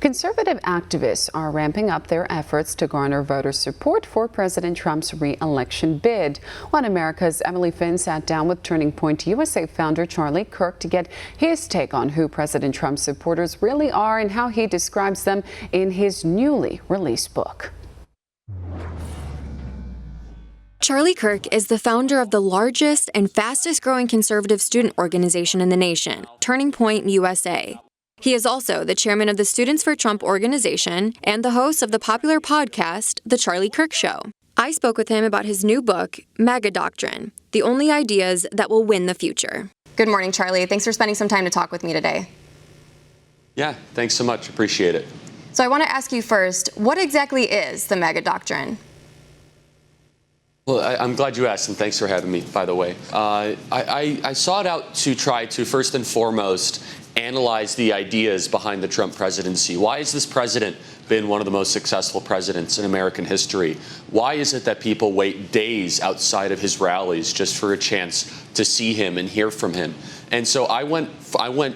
Conservative activists are ramping up their efforts to garner voter support for President Trump's re-election bid. One America's Emily Finn sat down with Turning Point USA founder Charlie Kirk to get his take on who President Trump's supporters really are and how he describes them in his newly released book. Charlie Kirk is the founder of the largest and fastest growing conservative student organization in the nation, Turning Point USA. He is also the chairman of the Students for Trump organization and the host of the popular podcast, The Charlie Kirk Show. I spoke with him about his new book, MAGA Doctrine, the only ideas that will win the future. Good morning, Charlie. Thanks for spending some time to talk with me today. Yeah, thanks so much. Appreciate it. So I want to ask you first, what exactly is the MAGA Doctrine? Well, I'm glad you asked, and thanks for having me, by the way. I sought out to try to, first and foremost, analyze the ideas behind the Trump presidency. Why has this president been one of the most successful presidents in American history? Why is it that people wait days outside of his rallies just for a chance to see him and hear from him? And so I went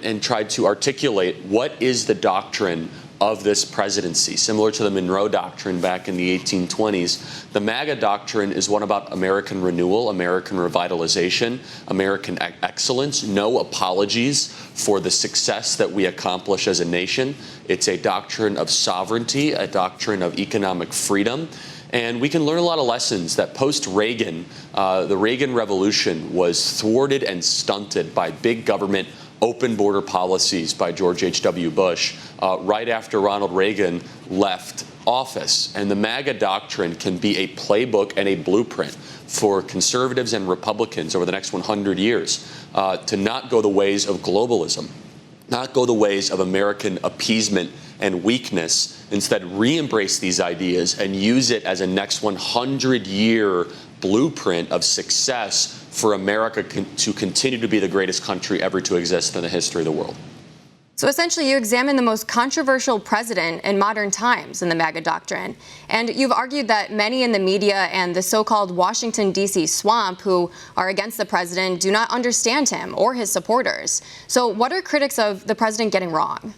and tried to articulate what is the doctrine of this presidency, similar to the Monroe Doctrine back in the 1820s. The MAGA Doctrine is one about American renewal, American revitalization, American excellence, no apologies for the success that we accomplish as a nation. It's a doctrine of sovereignty, a doctrine of economic freedom. And we can learn a lot of lessons that post-Reagan, the Reagan Revolution was thwarted and stunted by big government, open border policies by George H.W. Bush right after Ronald Reagan left office. And the MAGA Doctrine can be a playbook and a blueprint for conservatives and Republicans over the next 100 years to not go the ways of globalism, not go the ways of American appeasement and weakness, instead re-embrace these ideas and use it as a next 100-year blueprint of success for America to continue to be the greatest country ever to exist in the history of the world. So essentially, you examine the most controversial president in modern times in the MAGA Doctrine. And you've argued that many in the media and the so-called Washington, D.C. swamp who are against the president do not understand him or his supporters. So what are critics of the president getting wrong?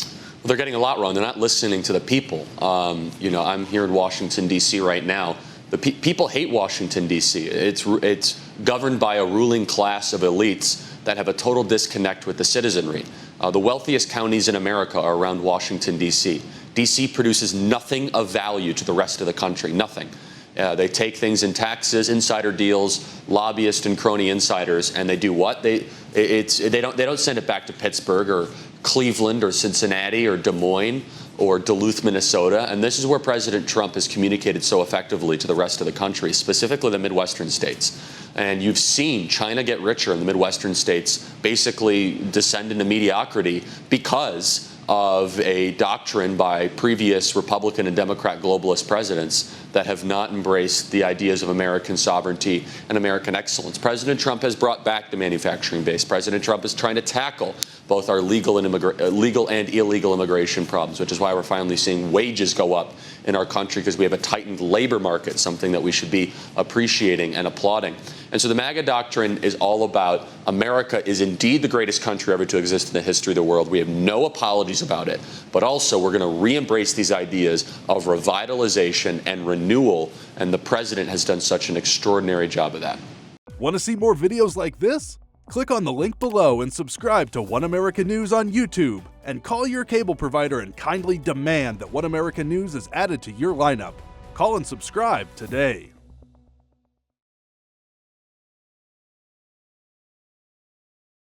Well, they're getting a lot wrong. They're not listening to the people. I'm here in Washington, D.C. right now. The people hate Washington, D.C. It's governed by a ruling class of elites that have a total disconnect with the citizenry. The wealthiest counties in America are around Washington, D.C. D.C. produces nothing of value to the rest of the country, nothing. They take things in taxes, insider deals, lobbyist and crony insiders, and they do what? They don't send it back to Pittsburgh or Cleveland or Cincinnati or Des Moines or Duluth, Minnesota. And this is where President Trump has communicated so effectively to the rest of the country, specifically the Midwestern states. And you've seen China get richer in the Midwestern states basically descend into mediocrity because of a doctrine by previous Republican and Democrat globalist presidents that have not embraced the ideas of American sovereignty and American excellence. President Trump has brought back the manufacturing base. President Trump is trying to tackle both our legal and illegal immigration problems, which is why we're finally seeing wages go up in our country, because we have a tightened labor market, something that we should be appreciating and applauding. And so the MAGA Doctrine is all about America is indeed the greatest country ever to exist in the history of the world. We have no apologies about it, but also we're going to re-embrace these ideas of revitalization and renewal, and the president has done such an extraordinary job of that. Want to see more videos like this? Click on the link below and subscribe to One American News on YouTube, and call your cable provider and kindly demand that One American News is added to your lineup. Call and subscribe today.